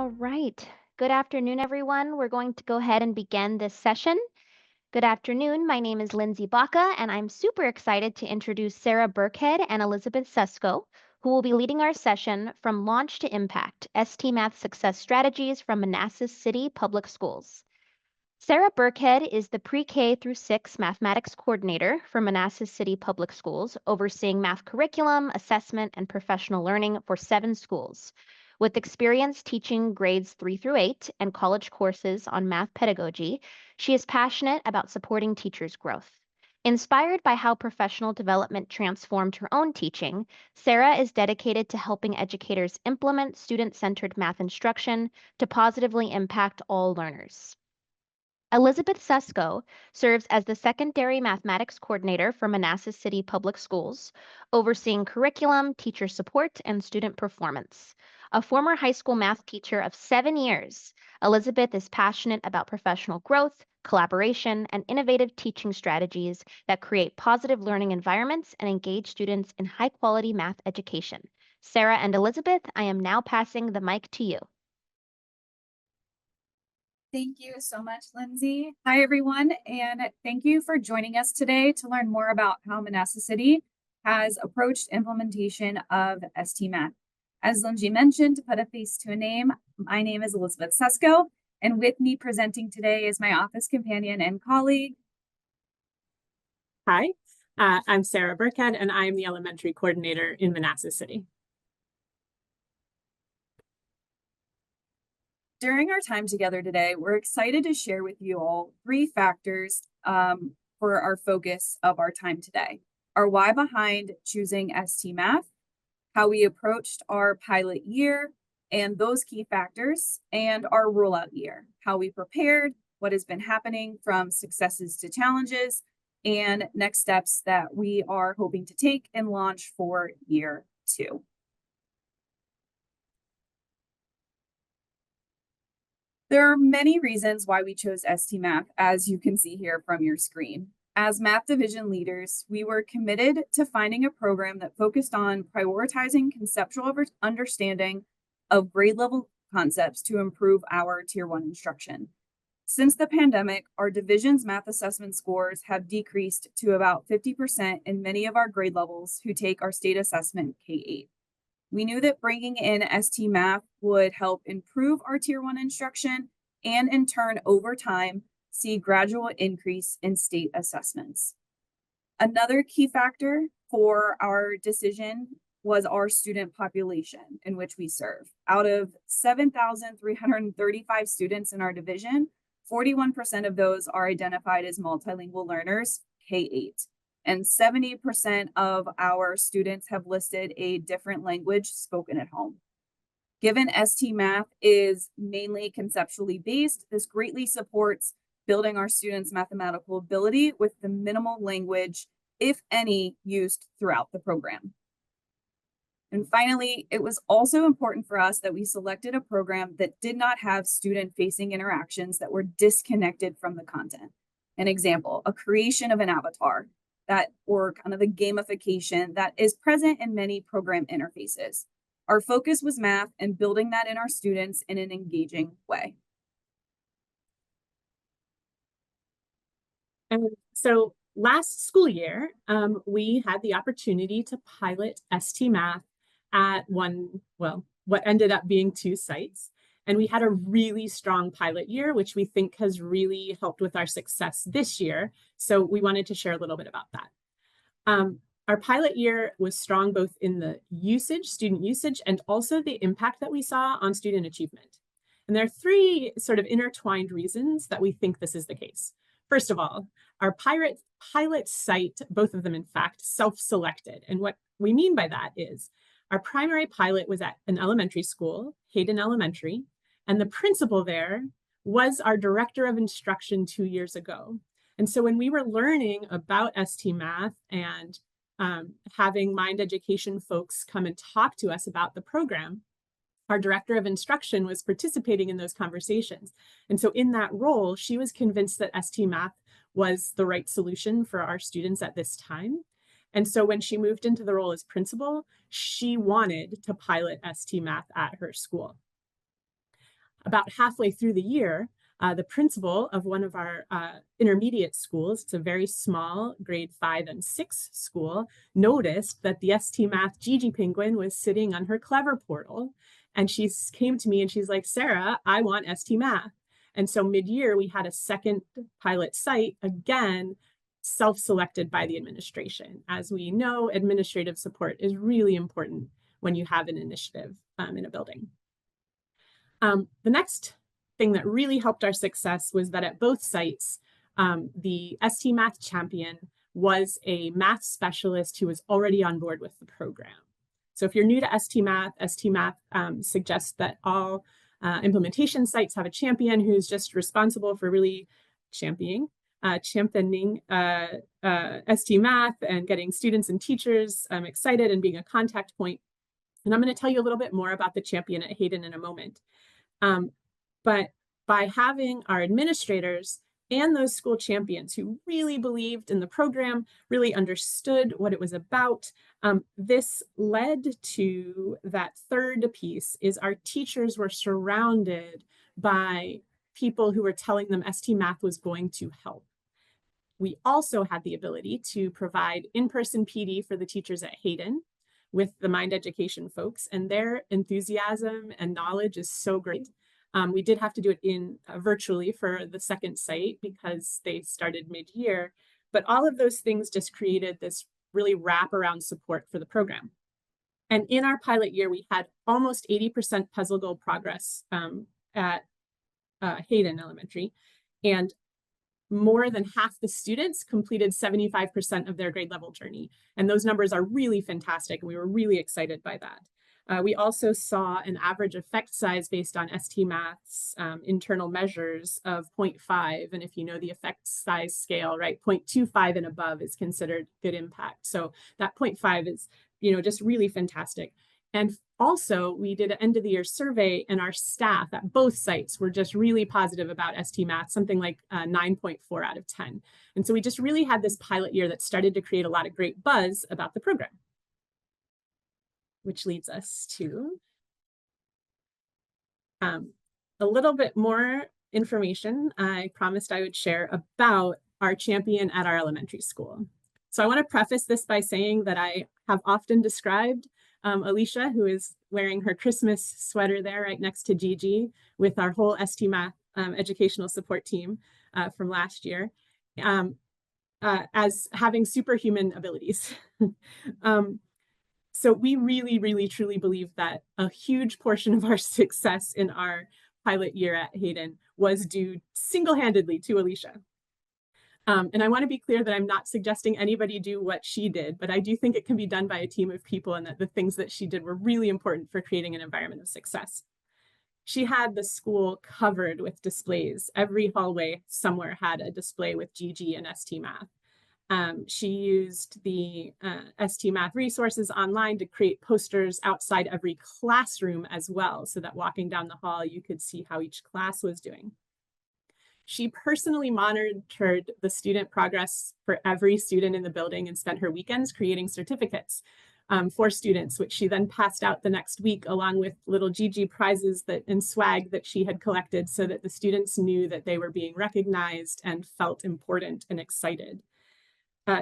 All right. Good afternoon, everyone. We're going to go ahead and begin this session. Good afternoon. My name is Lindsay Baca, and I'm super excited to introduce Sara Birkhead and Elizabeth Susko, who will be leading our session From Launch to Impact, ST-Math Success Strategies from Manassas City Public Schools. Sara Birkhead is the pre-K through 6 mathematics coordinator for Manassas City Public Schools, overseeing math curriculum, assessment, and professional learning for 7 schools. With experience teaching grades 3 through 8 and college courses on math pedagogy, she is passionate about supporting teachers' growth. Inspired by how professional development transformed her own teaching, Sara is dedicated to helping educators implement student-centered math instruction to positively impact all learners. Elizabeth Susko serves as the secondary mathematics coordinator for Manassas City Public Schools, overseeing curriculum, teacher support, and student performance. A former high school math teacher of 7 years, Elizabeth is passionate about professional growth, collaboration, and innovative teaching strategies that create positive learning environments and engage students in high-quality math education. Sara and Elizabeth, I am now passing the mic to you. Thank you so much, Lindsay. Hi, everyone, and thank you for joining us today to learn more about how Manassas City has approached implementation of ST-Math. As Lindsay mentioned, to put a face to a name, my name is Elizabeth Susko, and with me presenting today is my office companion and colleague. Hi, I'm Sara Birkhead, and I'm the elementary coordinator in Manassas City. During our time together today, we're excited to share with you all 3 factors for our focus of our time today. Our why behind choosing ST-Math, how we approached our pilot year, and those key factors, and our rollout year, how we prepared, what has been happening from successes to challenges, and next steps that we are hoping to take and launch for year 2. There are many reasons why we chose ST-Math, as you can see here from your screen. As math division leaders, we were committed to finding a program that focused on prioritizing conceptual understanding of grade level concepts to improve our Tier 1 instruction. Since the pandemic, our division's math assessment scores have decreased to about 50% in many of our grade levels who take our state assessment K-8. We knew that bringing in ST-Math would help improve our Tier 1 instruction and in turn, over time, see gradual increase in state assessments. Another key factor for our decision was our student population in which we serve. Out of 7,335 students in our division, 41% of those are identified as multilingual learners, K-8. And 70% of our students have listed a different language spoken at home. Given ST-Math is mainly conceptually based, this greatly supports building our students' mathematical ability with the minimal language, if any, used throughout the program. And finally, it was also important for us that we selected a program that did not have student-facing interactions that were disconnected from the content. An example, a creation of an avatar, or kind of the gamification that is present in many program interfaces. Our focus was math and building that in our students in an engaging way. And so last school year, we had the opportunity to pilot ST-Math at what ended up being 2 sites. And we had a really strong pilot year, which we think has really helped with our success this year. So we wanted to share a little bit about that. Our pilot year was strong both in the student usage, and also the impact that we saw on student achievement. And there are 3 sort of intertwined reasons that we think this is the case. First of all, our pilot site, both of them in fact, self-selected. And what we mean by that is our primary pilot was at an elementary school, Hayden Elementary, and the principal there was our director of instruction 2 years ago. And so when we were learning about ST-Math and having Mind Education folks come and talk to us about the program, our director of instruction was participating in those conversations. And so in that role, she was convinced that ST-Math was the right solution for our students at this time. And so when she moved into the role as principal, she wanted to pilot ST-Math at her school. About halfway through the year, the principal of one of our intermediate schools, it's a very small grade 5 and 6 school, noticed that the STMath Gigi penguin was sitting on her Clever portal. And she came to me and she's like, Sarah, I want STMath. And so mid-year, we had a second pilot site, again, self-selected by the administration. As we know, administrative support is really important when you have an initiative in a building. The next thing that really helped our success was that at both sites, the STMath champion was a math specialist who was already on board with the program. So if you're new to STMath suggests that all implementation sites have a champion who's just responsible for really championing STMath and getting students and teachers excited and being a contact point. And I'm going to tell you a little bit more about the champion at Hayden in a moment. But by having our administrators and those school champions who really believed in the program, really understood what it was about, this led to that third piece is our teachers were surrounded by people who were telling them STMath was going to help. We also had the ability to provide in-person PD for the teachers at Hayden with the Mind Education folks, and their enthusiasm and knowledge is so great. We did have to do it virtually for the second site because they started mid-year, but all of those things just created this really wraparound support for the program. And in our pilot year, we had almost 80% puzzle goal progress at Hayden Elementary, and more than half the students completed 75% of their grade level journey. And those numbers are really fantastic. And we were really excited by that. We also saw an average effect size based on STMath's internal measures of 0.5. And if you know the effect size scale, right, 0.25 and above is considered good impact. So that 0.5 is, just really fantastic. And also, we did an end of the year survey, and our staff at both sites were just really positive about STMath, something like 9.4 out of 10. And so we just really had this pilot year that started to create a lot of great buzz about the program. Which leads us to a little bit more information I promised I would share about our champion at our elementary school. So I want to preface this by saying that I have often described Alicia, who is wearing her Christmas sweater there right next to Gigi with our whole STMath educational support team from last year, as having superhuman abilities. So we really, really, truly believe that a huge portion of our success in our pilot year at Hayden was due single-handedly to Alicia. And I want to be clear that I'm not suggesting anybody do what she did, but I do think it can be done by a team of people, and that the things that she did were really important for creating an environment of success. She had the school covered with displays. Every hallway somewhere had a display with Gigi and STMath. She used the STMath resources online to create posters outside every classroom as well, so that walking down the hall, you could see how each class was doing. She personally monitored the student progress for every student in the building and spent her weekends creating certificates for students, which she then passed out the next week along with little Gigi prizes and swag that she had collected, so that the students knew that they were being recognized and felt important and excited.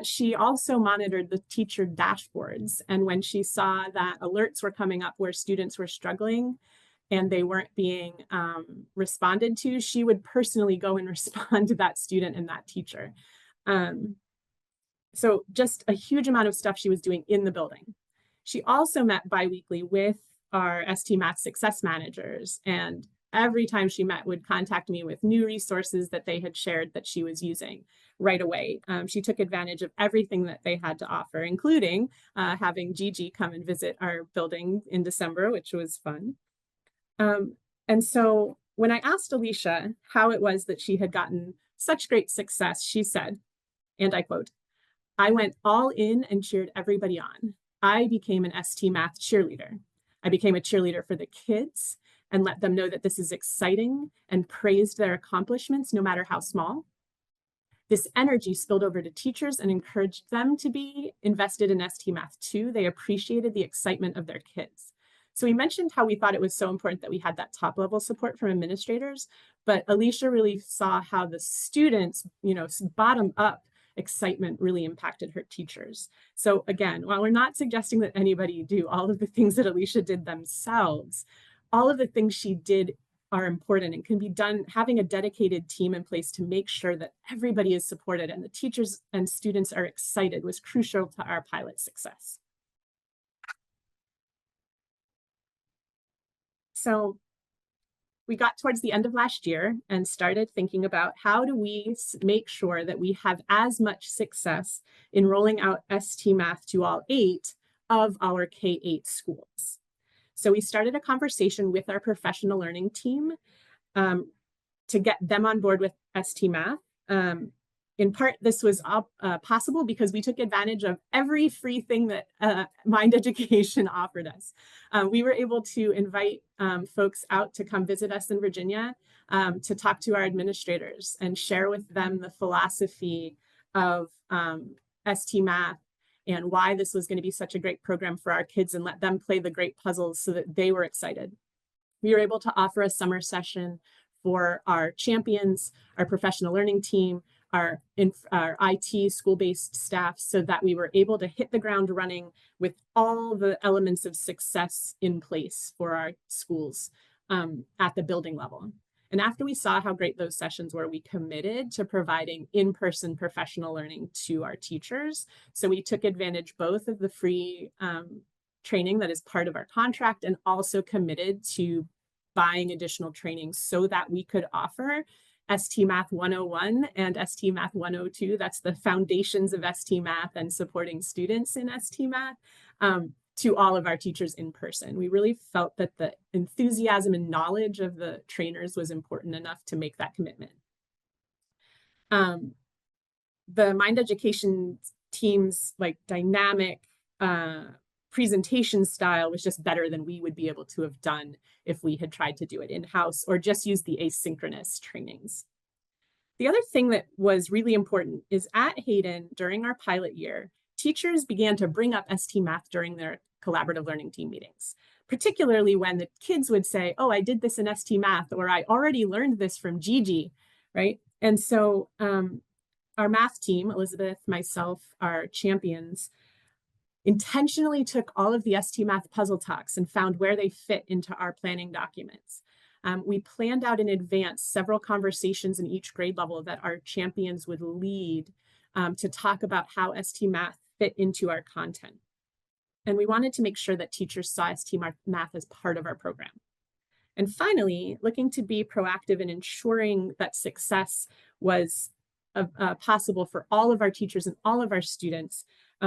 She also monitored the teacher dashboards, and when she saw that alerts were coming up where students were struggling and they weren't being responded to, she would personally go and respond to that student and that teacher. So just a huge amount of stuff she was doing in the building. She also met biweekly with our STMath success managers, and every time she met would contact me with new resources that they had shared that she was using right away. She took advantage of everything that they had to offer, including having Gigi come and visit our building in December, which was fun. And so when I asked Alicia how it was that she had gotten such great success, she said, and I quote, "I went all in and cheered everybody on. I became an STMath cheerleader. I became a cheerleader for the kids and let them know that this is exciting and praised their accomplishments, no matter how small. This energy spilled over to teachers and encouraged them to be invested in STMath too. They appreciated the excitement of their kids. So we mentioned how we thought it was so important that we had that top level support from administrators, but Alicia really saw how the students, bottom up excitement really impacted her teachers. So again, while we're not suggesting that anybody do all of the things that Alicia did themselves, all of the things she did are important and can be done. Having a dedicated team in place to make sure that everybody is supported and the teachers and students are excited was crucial to our pilot success. So we got towards the end of last year and started thinking about how do we make sure that we have as much success in rolling out STMath to all 8 of our K-8 schools. So we started a conversation with our professional learning team to get them on board with STMath. In part, this was possible because we took advantage of every free thing that Mind Education offered us. We were able to invite folks out to come visit us in Virginia to talk to our administrators and share with them the philosophy of STMath and why this was going to be such a great program for our kids and let them play the great puzzles so that they were excited. We were able to offer a summer session for our champions, our professional learning team, our IT school-based staff, so that we were able to hit the ground running with all the elements of success in place for our schools at the building level. And after we saw how great those sessions were, we committed to providing in-person professional learning to our teachers. So we took advantage both of the free training that is part of our contract and also committed to buying additional training so that we could offer STMath 101 and STMath 102. That's the foundations of STMath and supporting students in STMath to all of our teachers in person. We really felt that the enthusiasm and knowledge of the trainers was important enough to make that commitment. The Mind Education team's dynamic presentation style was just better than we would be able to have done if we had tried to do it in-house or just use the asynchronous trainings. The other thing that was really important is at Hayden, during our pilot year, teachers began to bring up STMath during their collaborative learning team meetings, particularly when the kids would say, oh, I did this in STMath, or I already learned this from Gigi, right? And so our math team, Elizabeth, myself, our champions, intentionally took all of the STMath puzzle talks and found where they fit into our planning documents. We planned out in advance several conversations in each grade level that our champions would lead to talk about how STMath fit into our content. And we wanted to make sure that teachers saw STMath as part of our program. And finally, looking to be proactive in ensuring that success was possible for all of our teachers and all of our students,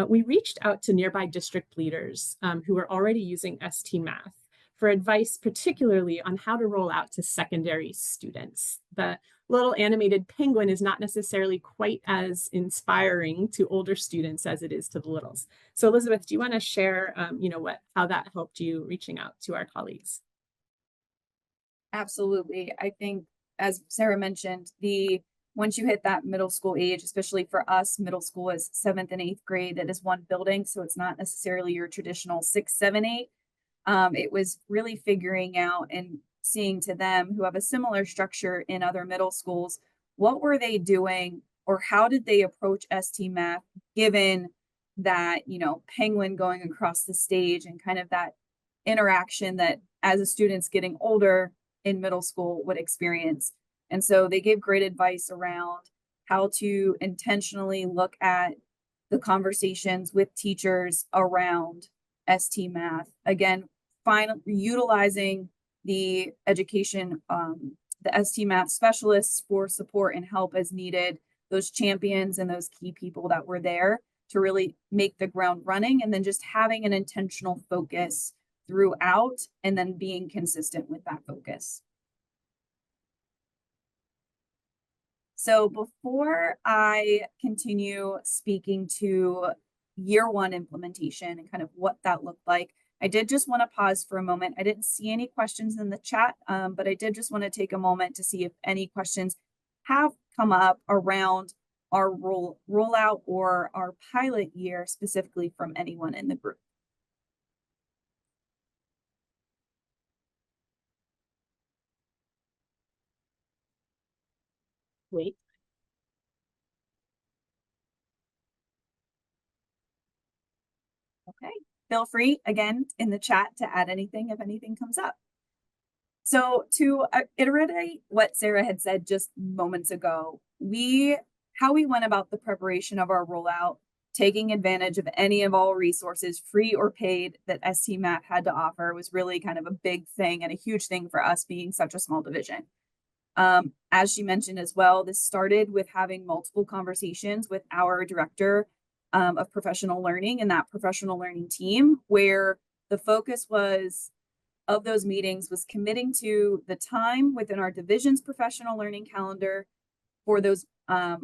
we reached out to nearby district leaders who were already using STMath for advice, particularly on how to roll out to secondary students. The little animated penguin is not necessarily quite as inspiring to older students as it is to the littles. So Elizabeth, do you want to share how that helped you reaching out to our colleagues? Absolutely. I think, as Sarah mentioned, once you hit that middle school age, especially for us, middle school is 7th and 8th grade. That is one building, so it's not necessarily your traditional 6, 7, 8. It was really figuring out and seeing to them who have a similar structure in other middle schools, what were they doing or how did they approach STMath given that, penguin going across the stage and kind of that interaction that as a student's getting older in middle school would experience. And so they gave great advice around how to intentionally look at the conversations with teachers around STMath. Again, utilizing the education, the STMath specialists for support and help as needed, those champions and those key people that were there to really make the ground running, and then just having an intentional focus throughout and then being consistent with that focus. So before I continue speaking to year 1 implementation and kind of what that looked like, I did just want to pause for a moment. I didn't see any questions in the chat, but I did just want to take a moment to see if any questions have come up around our rollout or our pilot year, specifically from anyone in the group. wait. Okay, feel free again in the chat to add anything if anything comes up. So to iterate what Sara had said just moments ago, how we went about the preparation of our rollout, taking advantage of any of all resources, free or paid, that STMath had to offer was really kind of a big thing and a huge thing for us being such a small division. As she mentioned as well, this started with having multiple conversations with our director of professional learning and that professional learning team, where the focus of those meetings was committing to the time within our division's professional learning calendar for those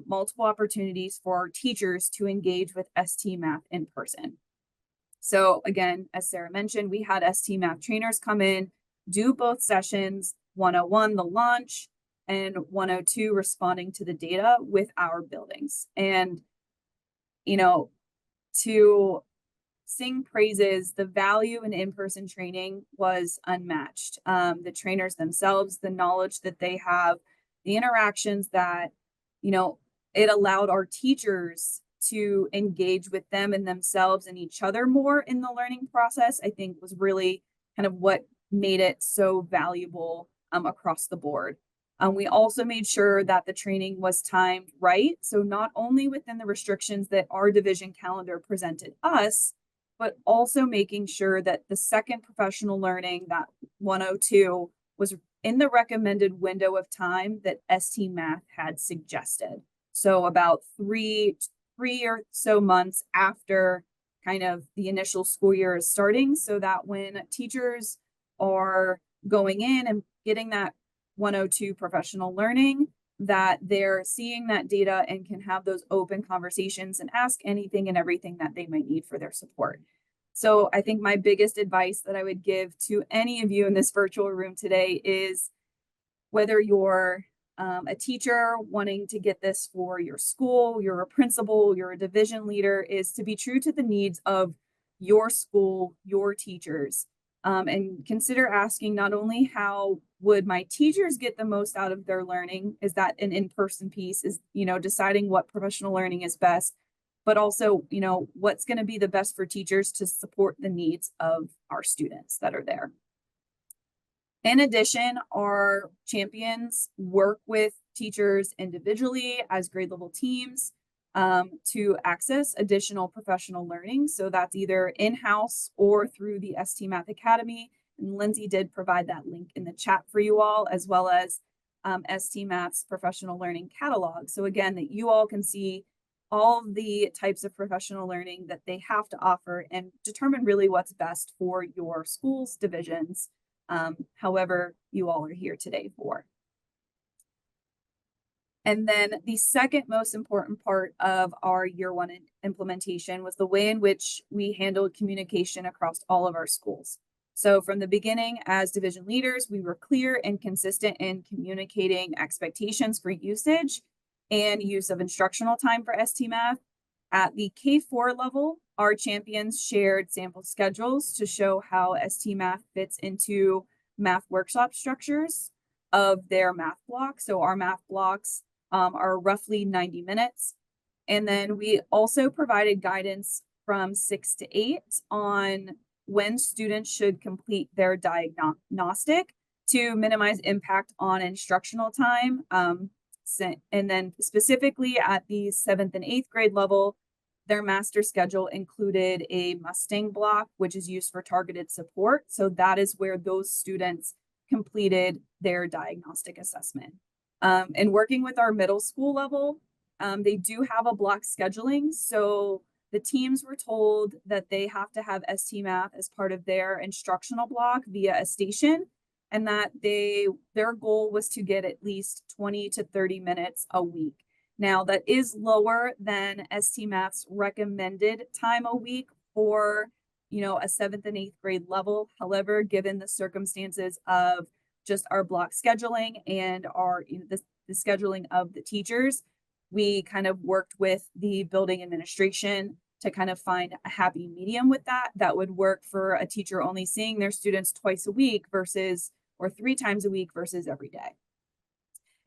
multiple opportunities for our teachers to engage with STMath in person. So again, as Sara mentioned, we had STMath trainers come in, do both sessions, 101, the launch, and 102, responding to the data with our buildings. And, you know, to sing praises, the value in in-person training was unmatched. The trainers themselves, the knowledge that they have, the interactions that, you know, it allowed our teachers to engage with them and themselves and each other more in the learning process, I think was really kind of what made it so valuable across the board. We also made sure that the training was timed right. So not only within the restrictions that our division calendar presented us, but also making sure that the second professional learning, that 102, was in the recommended window of time that STMath had suggested. So about three or so months after kind of the initial school year is starting, so that when teachers are going in and getting that 102 professional learning, that they're seeing that data and can have those open conversations and ask anything and everything that they might need for their support. So I think my biggest advice that I would give to any of you in this virtual room today is, whether you're a teacher wanting to get this for your school, you're a principal, you're a division leader, is to be true to the needs of your school, your teachers, and consider asking not only how would my teachers get the most out of their learning, is that an in-person piece, is, you know, deciding what professional learning is best, but also, you know, what's going to be the best for teachers to support the needs of our students that are there. In addition, our champions work with teachers individually as grade level teams to access additional professional learning. So that's either in-house or through the STMath Academy. And Lindsay did provide that link in the chat for you all, as well as STMath's professional learning catalog. So again, that you all can see all of the types of professional learning that they have to offer and determine really what's best for your schools, divisions, however you all are here today for. And then the second most important part of our year one implementation was the way in which we handled communication across all of our schools. So from the beginning, as division leaders, we were clear and consistent in communicating expectations for usage and use of instructional time for STMath. At the K4 level, our champions shared sample schedules to show how STMath fits into math workshop structures of their math block. So our math blocks are roughly 90 minutes. And then we also provided guidance from 6 to 8 on when students should complete their diagnostic to minimize impact on instructional time. And then specifically at the 7th and 8th grade level, their master schedule included a Mustang block, which is used for targeted support. So that is where those students completed their diagnostic assessment. And working with our middle school level, they do have a block scheduling. So the teams were told that they have to have STMath as part of their instructional block via a station, and that their goal was to get at least 20 to 30 minutes a week. Now, that is lower than STMath's recommended time a week for, you know, a 7th and 8th grade level. However, given the circumstances of just our block scheduling and our, you know, the scheduling of the teachers, we kind of worked with the building administration to kind of find a happy medium with that would work for a teacher only seeing their students twice a week versus, or 3 times a week versus every day.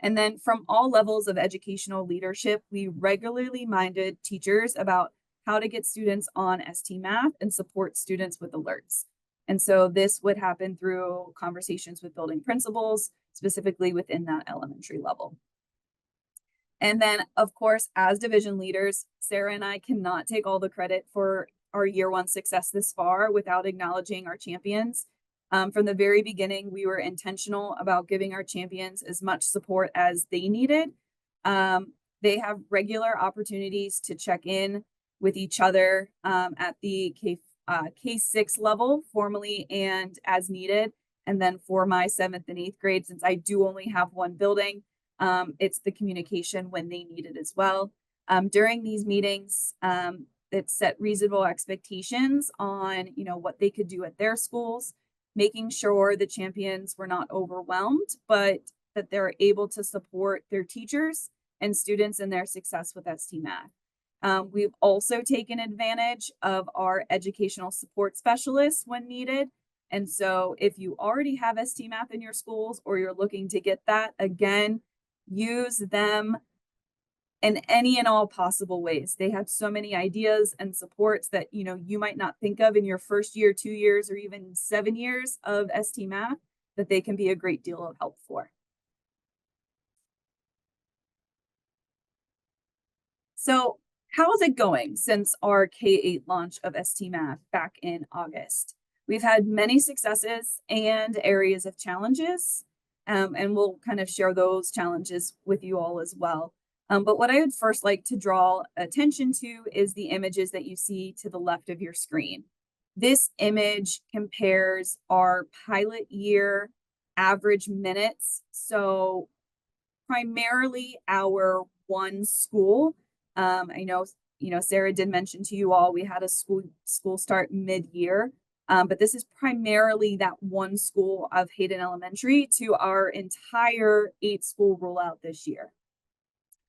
And then from all levels of educational leadership, we regularly minded teachers about how to get students on STMath and support students with alerts. And so this would happen through conversations with building principals, specifically within that elementary level. And then, of course, as division leaders, Sara and I cannot take all the credit for our year one success this far without acknowledging our champions. From the very beginning, we were intentional about giving our champions as much support as they needed. They have regular opportunities to check in with each other at the K6 level, formally and as needed. And then for my 7th and 8th grade, since I do only have one building, it's the communication when they need it as well. During these meetings, it set reasonable expectations on, what they could do at their schools, making sure the champions were not overwhelmed, but that they're able to support their teachers and students in their success with STMath. We've also taken advantage of our educational support specialists when needed. And so if you already have STMath in your schools or you're looking to get that, again, use them in any and all possible ways. They have so many ideas and supports that you might not think of in your first year, 2 years, or even 7 years of STMath that they can be a great deal of help for. So how is it going since our K-8 launch of STMath back in August? We've had many successes and areas of challenges, and we'll kind of share those challenges with you all as well. But what I would first like to draw attention to is the images that you see to the left of your screen. This image compares our pilot year average minutes. So primarily our one school. I know, Sara did mention to you all, we had a school start mid-year, but this is primarily that one school of Hayden Elementary to our entire 8-school rollout this year.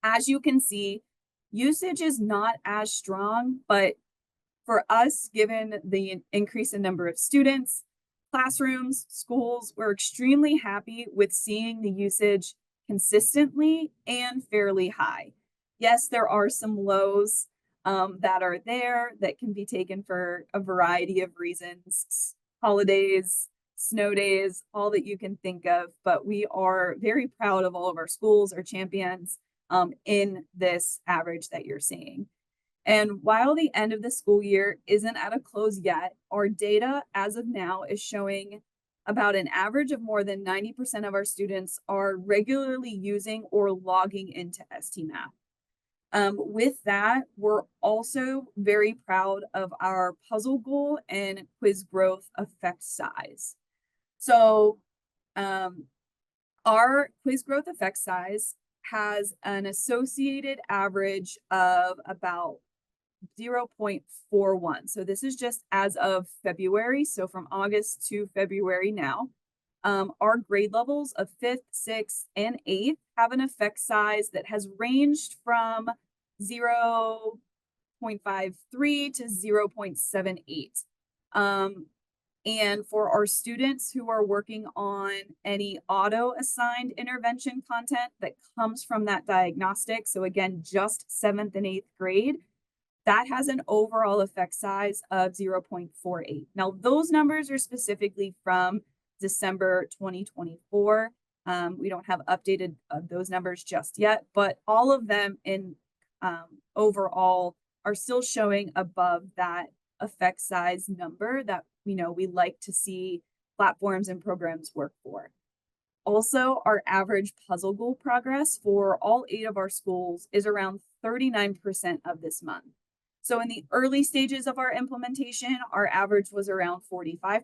As you can see, usage is not as strong, but for us, given the increase in number of students, classrooms, schools, we're extremely happy with seeing the usage consistently and fairly high. Yes, there are some lows that are there that can be taken for a variety of reasons, holidays, snow days, all that you can think of, but we are very proud of all of our schools, our champions, in this average that you're seeing. And while the end of the school year isn't at a close yet, our data as of now is showing about an average of more than 90% of our students are regularly using or logging into STMath. With that, we're also very proud of our puzzle goal and quiz growth effect size. So our quiz growth effect size has an associated average of about 0.41. So this is just as of February. So from August to February now, our grade levels of 5th, 6th, and 8th have an effect size that has ranged from 0.53 to 0.78. And for our students who are working on any auto-assigned intervention content that comes from that diagnostic, so again, just 7th and 8th grade, that has an overall effect size of 0.48. Now, those numbers are specifically from December 2024. We don't have updated those numbers just yet, but all of them in overall are still showing above that effect size number that we like to see platforms and programs work for. Also, our average puzzle goal progress for all 8 of our schools is around 39% of this month. So in the early stages of our implementation, our average was around 45%.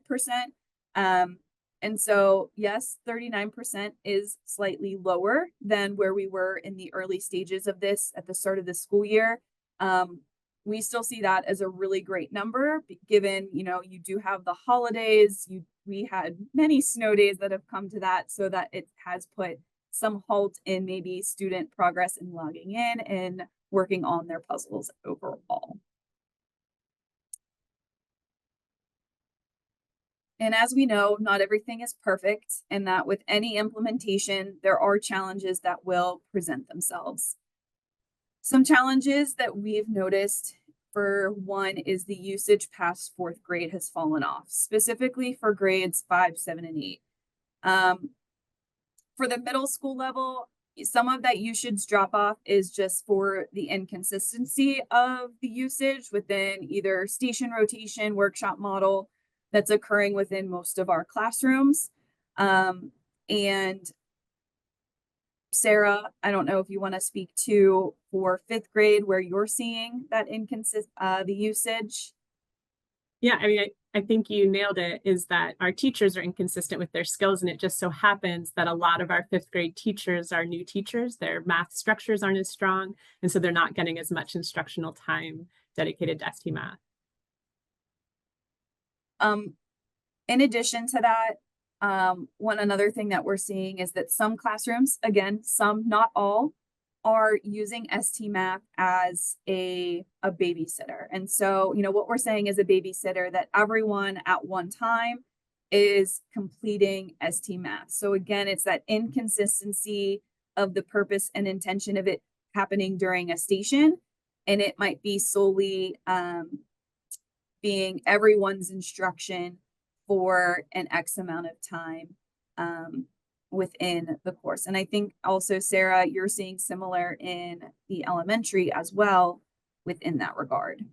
And so yes, 39% is slightly lower than where we were in the early stages of this at the start of the school year. We still see that as a really great number, given, you do have the holidays, we had many snow days that have come to that, so that it has put some halt in maybe student progress in logging in and working on their puzzles overall. And as we know, not everything is perfect, and that with any implementation, there are challenges that will present themselves. Some challenges that we've noticed, for one, is the usage past 4th grade has fallen off, specifically for grades 5, 7, and 8. For the middle school level, some of that usage drop off is just for the inconsistency of the usage within either station rotation, workshop model that's occurring within most of our classrooms. And Sarah, I don't know if you want to speak to for 5th grade where you're seeing that the usage. Yeah, I mean, I think you nailed it, is that our teachers are inconsistent with their skills. And it just so happens that a lot of our 5th grade teachers are new teachers. Their math structures aren't as strong. And so they're not getting as much instructional time dedicated to ST-Math. In addition to that, another thing that we're seeing is that some classrooms, again, some, not all, are using ST-Math as a babysitter. And so, what we're saying is a babysitter, that everyone at one time is completing ST-Math. So again, it's that inconsistency of the purpose and intention of it happening during a station. And it might be solely being everyone's instruction for an X amount of time within the course. And I think also, Sarah, you're seeing similar in the elementary as well within that regard.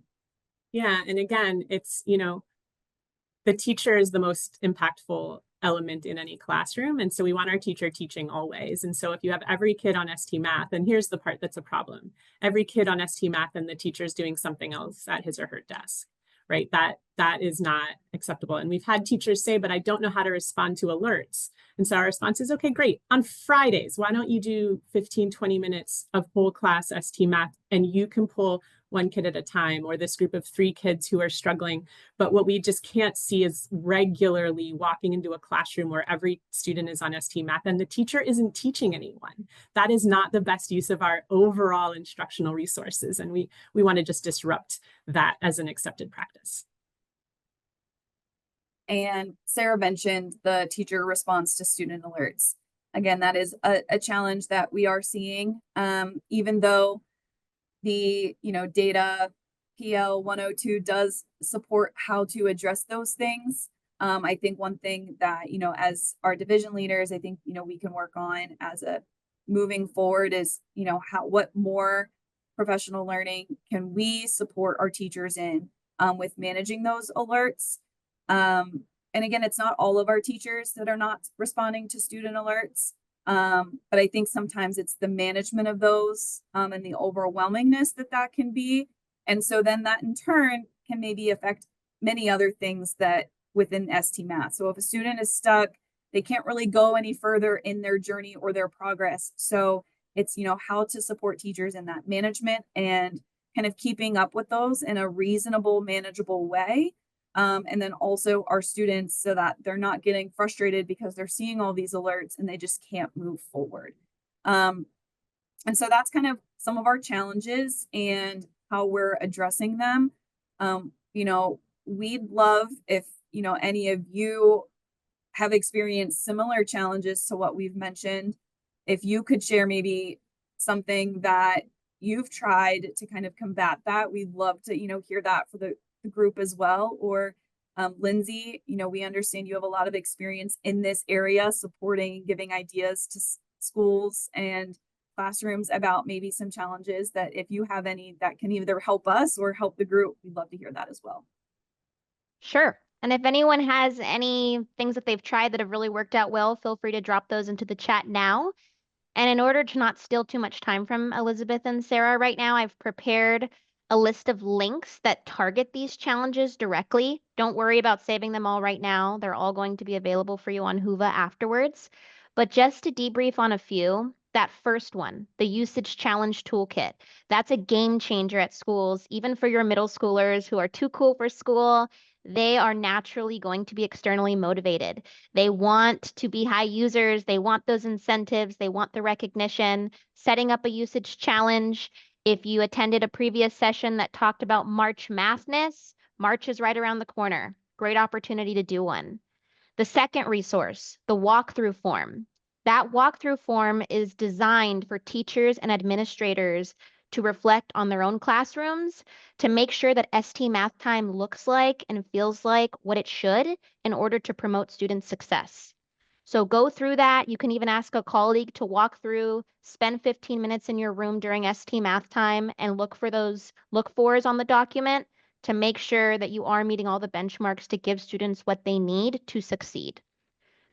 Yeah, and again, it's, the teacher is the most impactful element in any classroom. And so we want our teacher teaching always. And so if you have every kid on ST-Math, and here's the part that's a problem. Every kid on ST-Math and the teacher is doing something else at his or her desk, right? That is not acceptable. And we've had teachers say, but I don't know how to respond to alerts. And so our response is, okay, great. On Fridays, why don't you do 15, 20 minutes of whole class ST-Math, and you can pull one kid at a time, or this group of 3 kids who are struggling. But what we just can't see is regularly walking into a classroom where every student is on ST-Math and the teacher isn't teaching anyone. That is not the best use of our overall instructional resources. And we want to just disrupt that as an accepted practice. And Sarah mentioned the teacher response to student alerts. Again, that is a challenge that we are seeing, even though the data PL 102 does support how to address those things. I think one thing that, as our division leaders, I think, we can work on as a moving forward is, what more professional learning can we support our teachers in with managing those alerts. And again, it's not all of our teachers that are not responding to student alerts. But I think sometimes it's the management of those and the overwhelmingness that can be. And so then that in turn can maybe affect many other things that within ST-Math. So if a student is stuck, they can't really go any further in their journey or their progress. So it's, how to support teachers in that management and kind of keeping up with those in a reasonable, manageable way. And then also our students, so that they're not getting frustrated because they're seeing all these alerts and they just can't move forward. And so that's kind of some of our challenges and how we're addressing them. We'd love if, any of you have experienced similar challenges to what we've mentioned. If you could share maybe something that you've tried to kind of combat that, we'd love to, hear that for the group as well. Or Lindsay, we understand you have a lot of experience in this area, supporting, giving ideas to schools and classrooms about maybe some challenges that, if you have any that can either help us or help the group, we'd love to hear that as well. Sure. And if anyone has any things that they've tried that have really worked out well, feel free to drop those into the chat now. And in order to not steal too much time from Elizabeth and Sarah right now, I've prepared a list of links that target these challenges directly. Don't worry about saving them all right now. They're all going to be available for you on Whova afterwards. But just to debrief on a few, that first one, the usage challenge toolkit, that's a game changer at schools, even for your middle schoolers who are too cool for school. They are naturally going to be externally motivated. They want to be high users. They want those incentives. They want the recognition. Setting up a usage challenge. If you attended a previous session that talked about March Madness, March is right around the corner. Great opportunity to do one. The second resource, the walkthrough form. That walkthrough form is designed for teachers and administrators to reflect on their own classrooms to make sure that ST Math time looks like and feels like what it should in order to promote student success. So go through that. You can even ask a colleague to walk through, spend 15 minutes in your room during ST Math time and look for those look-fors on the document to make sure that you are meeting all the benchmarks to give students what they need to succeed.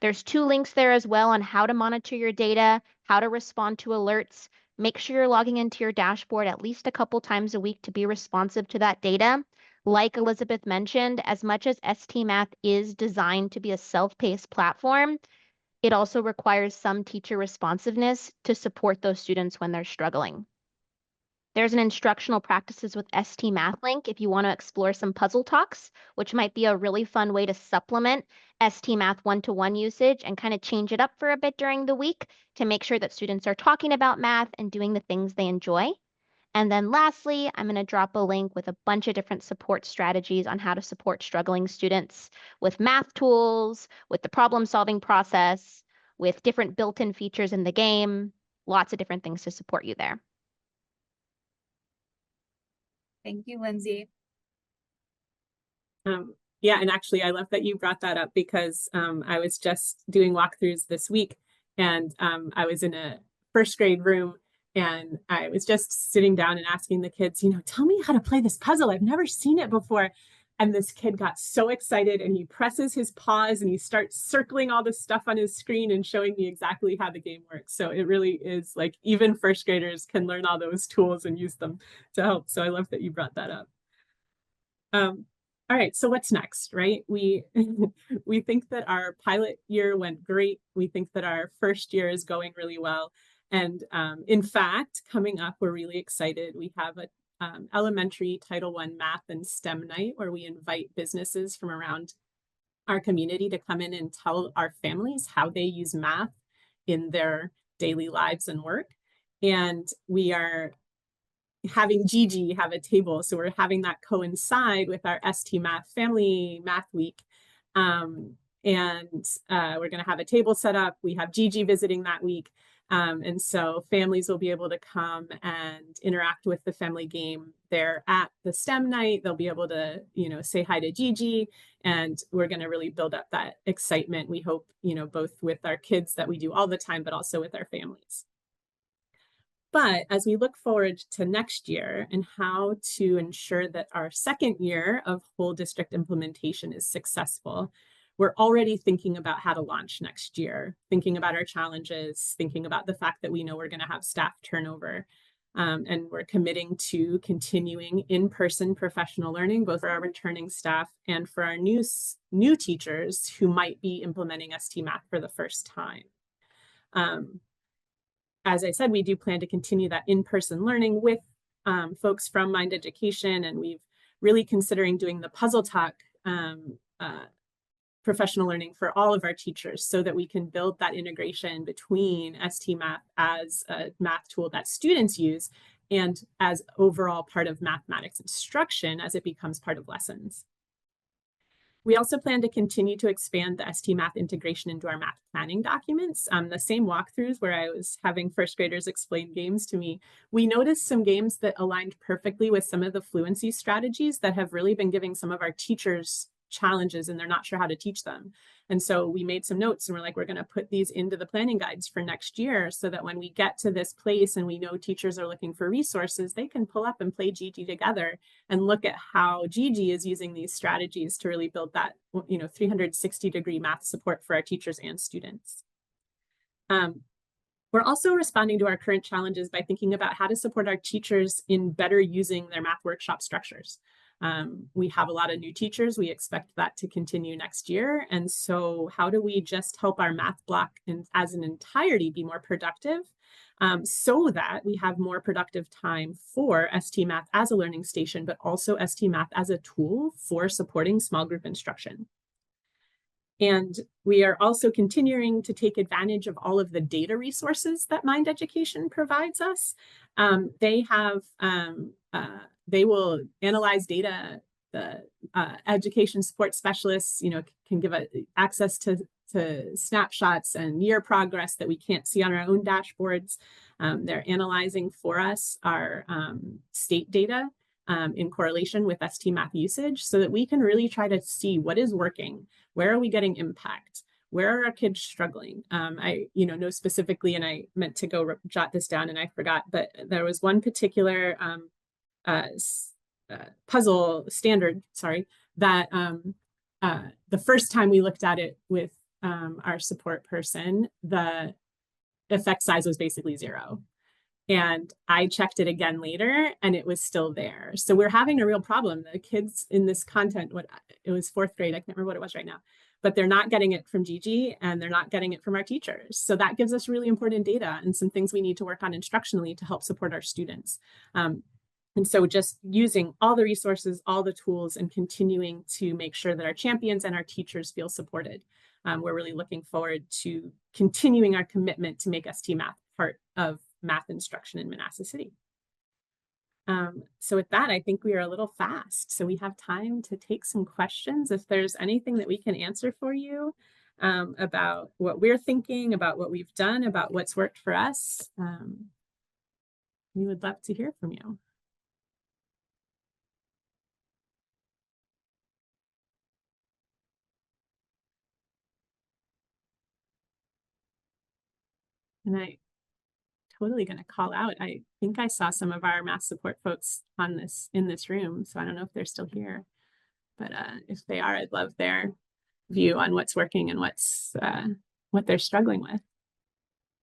There's 2 links there as well on how to monitor your data, how to respond to alerts. Make sure you're logging into your dashboard at least a couple times a week to be responsive to that data. Like Elizabeth mentioned, as much as ST Math is designed to be a self-paced platform, it also requires some teacher responsiveness to support those students when they're struggling. There's an instructional practices with ST Math link if you want to explore some puzzle talks, which might be a really fun way to supplement ST Math one-to-one usage and kind of change it up for a bit during the week to make sure that students are talking about math and doing the things they enjoy. And then lastly, I'm going to drop a link with a bunch of different support strategies on how to support struggling students with math tools, with the problem-solving process, with different built-in features in the game, lots of different things to support you there. Thank you, Lindsay. Yeah, and actually, I love that you brought that up because I was just doing walkthroughs this week, and I was in a first grade room, and I was just sitting down and asking the kids, tell me how to play this puzzle. I've never seen it before. And this kid got so excited, and he presses his paws and he starts circling all the stuff on his screen and showing me exactly how the game works. So it really is like even first graders can learn all those tools and use them to help. So I love that you brought that up. All right, so what's next, right? We think that our pilot year went great. We think that our first year is going really well. And in fact, coming up, we're really excited. We have a elementary Title I Math and STEM night where we invite businesses from around our community to come in and tell our families how they use math in their daily lives and work. And we are having Gigi have a table. So we're having that coincide with our ST Math Family Math Week. And we're going to have a table set up. We have Gigi visiting that week. And so families will be able to come and interact with the family game there at the STEM night. They'll be able to, say hi to Gigi, and we're going to really build up that excitement. We hope, both with our kids that we do all the time, but also with our families. But as we look forward to next year and how to ensure that our second year of whole district implementation is successful, we're already thinking about how to launch next year, thinking about our challenges, thinking about the fact that we know we're going to have staff turnover. And we're committing to continuing in-person professional learning, both for our returning staff and for our new teachers who might be implementing ST Math for the first time. As I said, we do plan to continue that in-person learning with folks from Mind Education, and we've really considering doing the puzzle talk professional learning for all of our teachers so that we can build that integration between ST Math as a math tool that students use and as overall part of mathematics instruction as it becomes part of lessons. We also plan to continue to expand the ST Math integration into our math planning documents. The same walkthroughs where I was having first graders explain games to me, we noticed some games that aligned perfectly with some of the fluency strategies that have really been giving some of our teachers challenges and they're not sure how to teach them. And so we made some notes and we're like, we're going to put these into the planning guides for next year so that when we get to this place and we know teachers are looking for resources, they can pull up and play Gigi together and look at how Gigi is using these strategies to really build that 360-degree math support for our teachers and students. We're also responding to our current challenges by thinking about how to support our teachers in better using their math workshop structures. We have a lot of new teachers. We expect that to continue next year. And so how do we just help our math block as an entirety be more productive so that we have more productive time for ST Math as a learning station, but also ST Math as a tool for supporting small group instruction. And we are also continuing to take advantage of all of the data resources that Mind Education provides us. They will analyze data education support specialists, can give access to snapshots and year progress that we can't see on our own dashboards. They're analyzing for us our state data in correlation with STMath usage so that we can really try to see what is working, where are we getting impact, where are our kids struggling. I know specifically, and I meant to go jot this down and I forgot, but there was one particular puzzle standard, that the first time we looked at it with our support person, the effect size was basically 0. And I checked it again later and it was still there. So we're having a real problem. The kids in this content, it was 4th grade, I can't remember what it was right now, but they're not getting it from Gigi and they're not getting it from our teachers. So that gives us really important data and some things we need to work on instructionally to help support our students. And so just using all the resources, all the tools, and continuing to make sure that our champions and our teachers feel supported. We're really looking forward to continuing our commitment to make STMath part of math instruction in Manassas City. So with that, I think we are a little fast. So we have time to take some questions. If there's anything that we can answer for you about what we're thinking, about what we've done, about what's worked for us, we would love to hear from you. And I totally going to call out, I think I saw some of our math support folks in this room, so I don't know if they're still here, but if they are, I'd love their view on what's working and what they're struggling with.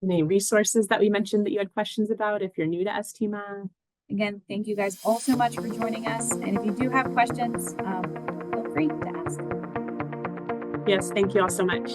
Any resources that we mentioned that you had questions about if you're new to STMath? Again, thank you guys all so much for joining us. And if you do have questions, feel free to ask. Yes, thank you all so much.